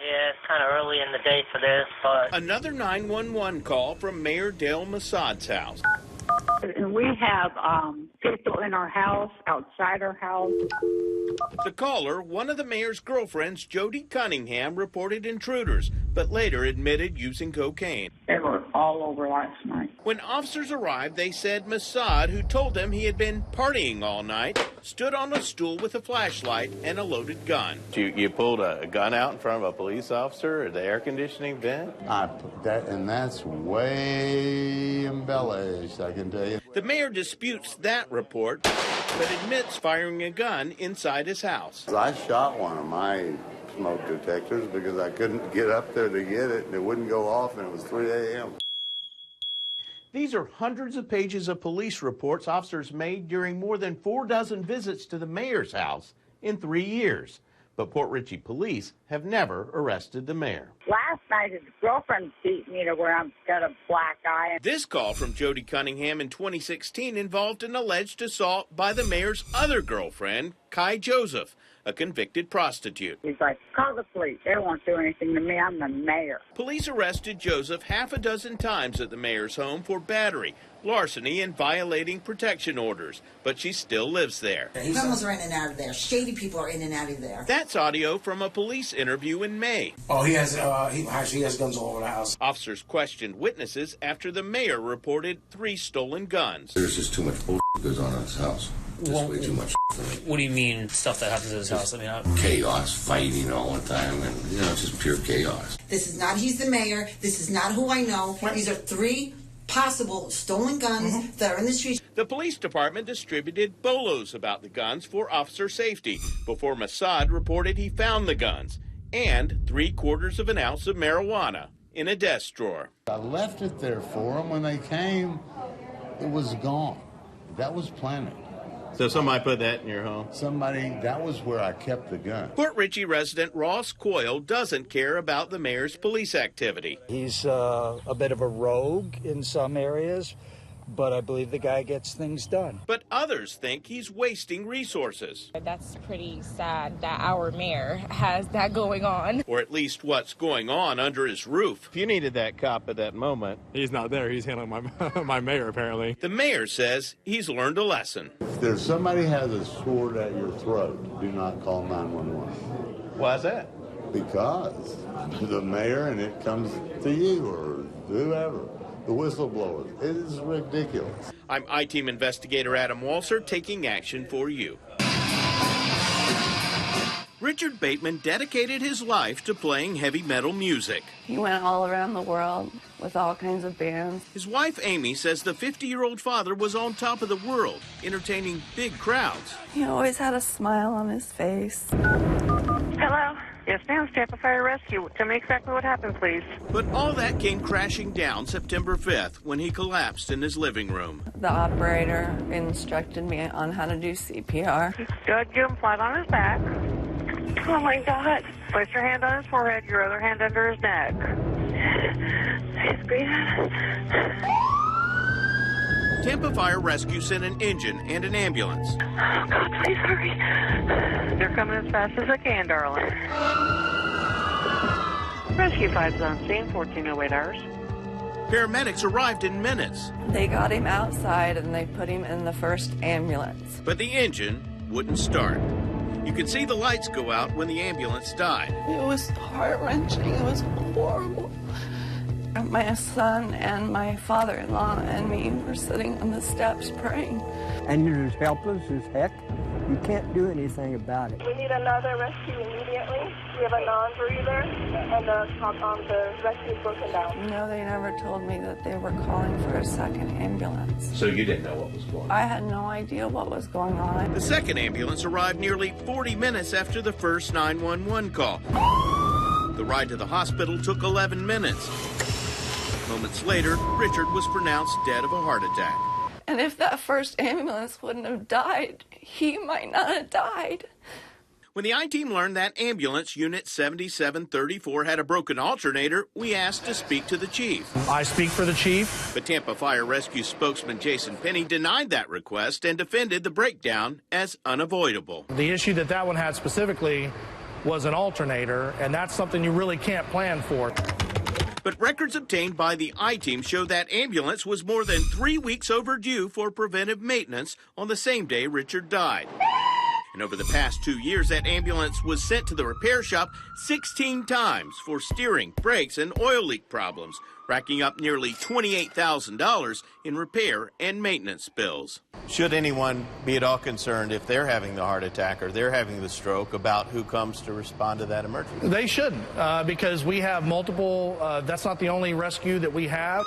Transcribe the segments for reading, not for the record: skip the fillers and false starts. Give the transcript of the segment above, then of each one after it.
Yeah, it's kind of early in the day for this, but... Another 911 call from Mayor Dale Massad's house. And we have people in our house, outside our house. The caller, one of the mayor's girlfriends, Jody Cunningham, reported intruders, but later admitted using cocaine. They were all over last night. When officers arrived, they said Massad, who told them he had been partying all night, stood on a stool with a flashlight and a loaded gun. You pulled a gun out in front of a police officer at the air conditioning vent? That's way embellished, I can tell you. The mayor disputes that report, but admits firing a gun inside his house. I shot one of my smoke detectors because I couldn't get up there to get it, and it wouldn't go off, and it was 3 a.m. These are hundreds of pages of police reports officers made during more than 4 dozen visits to the mayor's house in 3 years. But Port Richey police have never arrested the mayor. Last night, his girlfriend beat me to where I've got a black eye. This call from Jody Cunningham in 2016 involved an alleged assault by the mayor's other girlfriend, Kai Joseph, a convicted prostitute. He's like, call the police. They won't do anything to me. I'm the mayor. Police arrested Joseph half a dozen times at the mayor's home for battery, larceny, and violating protection orders, but she still lives there. Criminals are in and out of there. Shady people are in and out of there. That's audio from a police interview in May. Oh, he has guns all over the house. Officers questioned witnesses after the mayor reported 3 stolen guns. There's just too much bullshit goes on in this house. Just way too much for me. What do you mean, stuff that happens in his house? I mean, chaos, fighting all the time, and it's just pure chaos. This is not he's the mayor. This is not who I know. These are 3 possible stolen guns that are in the streets. The police department distributed bolos about the guns for officer safety before Massad reported he found the guns and 3/4 of an ounce of marijuana in a desk drawer. I left it there for them. When they came, it was gone. That was planted. So somebody put that in your home? That was where I kept the gun. Port Richey resident Ross Coyle doesn't care about the mayor's police activity. He's a bit of a rogue in some areas, but I believe the guy gets things done. But others think he's wasting resources. That's pretty sad that our mayor has that going on. Or at least what's going on under his roof. If you needed that cop at that moment. He's not there. He's handling my mayor, apparently. The mayor says he's learned a lesson. If there's somebody has a sword at your throat, do not call 911. Why is that? Because the mayor, and it comes to you or whoever. The whistleblowers. It is ridiculous. I'm I-Team investigator Adam Walser, taking action for you. Richard Bateman dedicated his life to playing heavy metal music. He went all around the world with all kinds of bands. His wife, Amy, says the 50-year-old father was on top of the world, entertaining big crowds. He always had a smile on his face. Hello? Yes, ma'am. Tampa Fire Rescue. Tell me exactly what happened, please. But all that came crashing down September 5th when he collapsed in his living room. The operator instructed me on how to do CPR. Good. Get him flat on his back. Oh, my God. Place your hand on his forehead, your other hand under his neck. He's breathing. Tampa Fire Rescue sent an engine and an ambulance. Oh, God, please hurry. They're coming as fast as they can, darling. Rescue 5's on scene, 1408 hours. Paramedics arrived in minutes. They got him outside and they put him in the first ambulance. But the engine wouldn't start. You could see the lights go out when the ambulance died. It was heart-wrenching. It was horrible. My son and my father-in-law and me were sitting on the steps praying. And you're as helpless as heck. You can't do anything about it. We need another rescue immediately. We have a non-breather, and the rescue is broken down. No, they never told me that they were calling for a second ambulance. So you didn't know what was going on? I had no idea what was going on. The second ambulance arrived nearly 40 minutes after the first 911 call. The ride to the hospital took 11 minutes. Moments later, Richard was pronounced dead of a heart attack. And if that first ambulance wouldn't have died, he might not have died. When the I-Team learned that ambulance unit 7734 had a broken alternator, we asked to speak to the chief. I speak for the chief. But Tampa Fire Rescue spokesman Jason Penny denied that request and defended the breakdown as unavoidable. The issue that one had specifically was an alternator, and that's something you really can't plan for. But records obtained by the I-Team show that ambulance was more than 3 weeks overdue for preventive maintenance on the same day Richard died. And over the past 2 years, that ambulance was sent to the repair shop 16 times for steering, brakes, and oil leak problems, racking up nearly $28,000 in repair and maintenance bills. Should anyone be at all concerned if they're having the heart attack or they're having the stroke about who comes to respond to that emergency? They shouldn't, because we have multiple, that's not the only rescue that we have.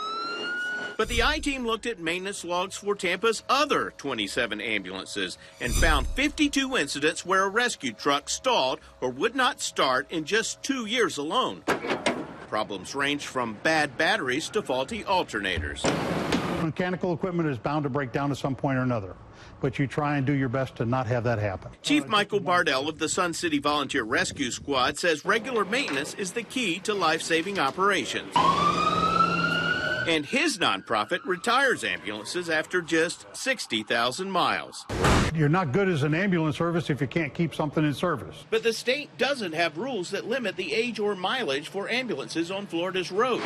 But the I-Team looked at maintenance logs for Tampa's other 27 ambulances and found 52 incidents where a rescue truck stalled or would not start in just 2 years alone. Problems range from bad batteries to faulty alternators. Mechanical equipment is bound to break down at some point or another, but you try and do your best to not have that happen. Chief Michael Bardell of the Sun City Volunteer Rescue Squad says regular maintenance is the key to life-saving operations. And his nonprofit retires ambulances after just 60,000 miles. You're not good as an ambulance service if you can't keep something in service. But the state doesn't have rules that limit the age or mileage for ambulances on Florida's roads.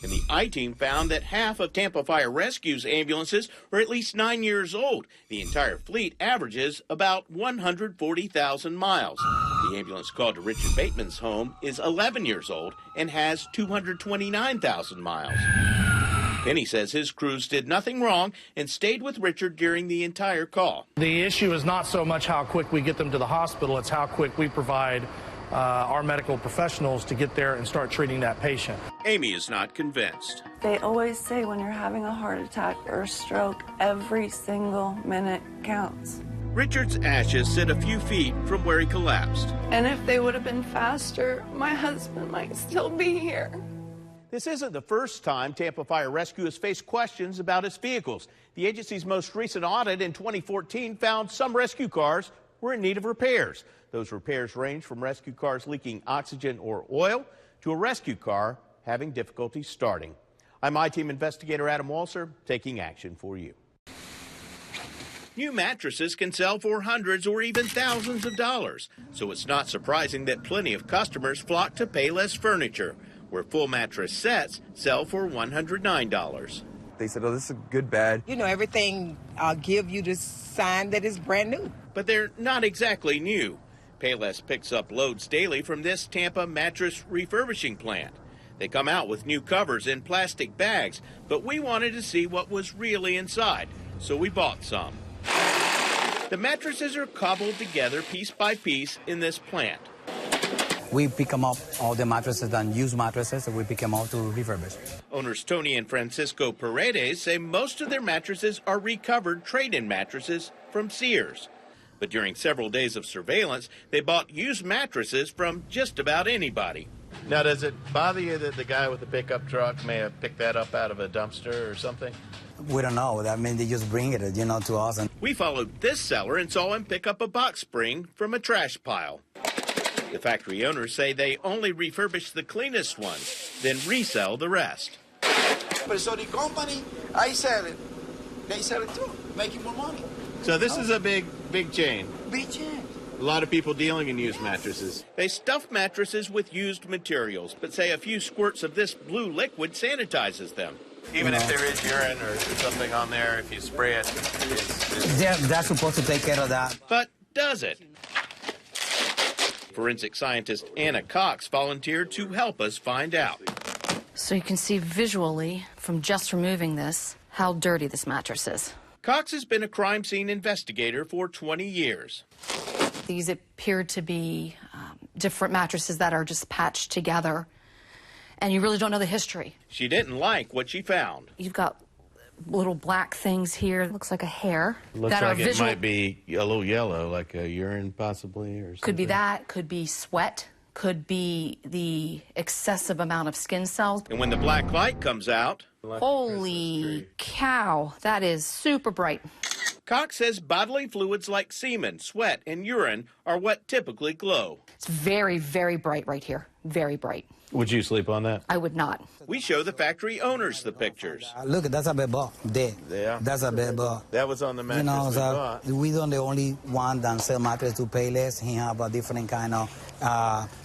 And the I-Team found that half of Tampa Fire Rescue's ambulances are at least 9 years old. The entire fleet averages about 140,000 miles. The ambulance called to Richard Bateman's home is 11 years old and has 229,000 miles. Penny says his crews did nothing wrong and stayed with Richard during the entire call. The issue is not so much how quick we get them to the hospital, it's how quick we provide our medical professionals to get there and start treating that patient. Amy is not convinced. They always say when you're having a heart attack or a stroke, every single minute counts. Richard's ashes sit a few feet from where he collapsed. And if they would have been faster, my husband might still be here. This isn't the first time Tampa Fire Rescue has faced questions about its vehicles. The agency's most recent audit in 2014 found some rescue cars were in need of repairs. Those repairs range from rescue cars leaking oxygen or oil to a rescue car having difficulty starting. I'm I-Team investigator Adam Walser, taking action for you. New mattresses can sell for hundreds or even thousands of dollars, so it's not surprising that plenty of customers flock to Payless Furniture, where full mattress sets sell for $109. They said, oh, this is a good bed. You know, everything I'll give you the sign that it's brand new. But they're not exactly new. Payless picks up loads daily from this Tampa mattress refurbishing plant. They come out with new covers in plastic bags, but we wanted to see what was really inside, so we bought some. The mattresses are cobbled together piece by piece in this plant. We pick them up, all the mattresses and used mattresses, and we pick them up to refurbish. Owners Tony and Francisco Paredes say most of their mattresses are recovered trade-in mattresses from Sears. But during several days of surveillance, they bought used mattresses from just about anybody. Now, does it bother you that the guy with the pickup truck may have picked that up out of a dumpster or something? We don't know. I mean, they just bring it, to us. And we followed this seller and saw him pick up a box spring from a trash pile. The factory owners say they only refurbish the cleanest ones, then resell the rest. But so the company, I sell it. They sell it too, making more money. So this is a big chain. Big chain. A lot of people dealing in used mattresses. They stuff mattresses with used materials, but say a few squirts of this blue liquid sanitizes them. Even if there is urine or something on there, if you spray it, they're supposed to take care of that. But does it? Forensic scientist Anna Cox volunteered to help us find out. So you can see visually from just removing this how dirty this mattress is. Cox has been a crime scene investigator for 20 years. These appear to be different mattresses that are just patched together, and you really don't know the history. She didn't like what she found. You've got little black things here. It looks like a hair. Looks that like are it might be a little yellow, like a urine possibly, or something. Could be that. Could be sweat. Could be the excessive amount of skin cells. And when the black light comes out... Holy cow, that is super bright. Cox says bodily fluids like semen, sweat, and urine are what typically glow. It's very, very bright right here. very bright. Would you sleep on that? I would not. We show the factory owners the pictures. Look, that's a bed bug there. Yeah. That's a bed bug. That was on the mattress we bought. We don't the only one that sell mattress to Payless. He have a different kind of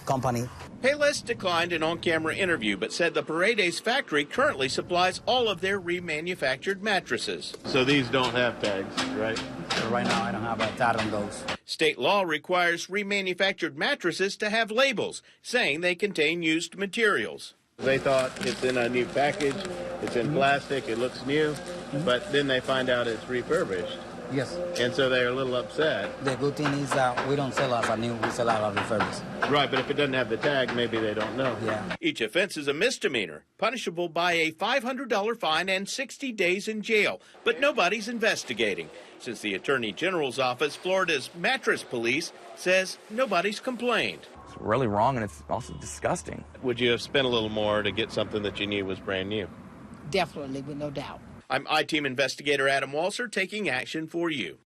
company. Payless declined an on-camera interview, but said the Paredes factory currently supplies all of their remanufactured mattresses. So these don't have tags, right? So right now I don't have a tag on those. State law requires remanufactured mattresses to have labels saying they contain used materials. They thought it's in a new package, it's in plastic, it looks new, but then they find out it's refurbished. Yes. And so they're a little upset. The good thing is that we don't sell as a new, we sell as a refurbished. Right, but if it doesn't have the tag, maybe they don't know. Yeah. Each offense is a misdemeanor, punishable by a $500 fine and 60 days in jail. But nobody's investigating, since the Attorney General's office, Florida's mattress police, says nobody's complained. It's really wrong, and it's also disgusting. Would you have spent a little more to get something that you knew was brand new? Definitely, with no doubt. I'm I-Team investigator Adam Walser, taking action for you.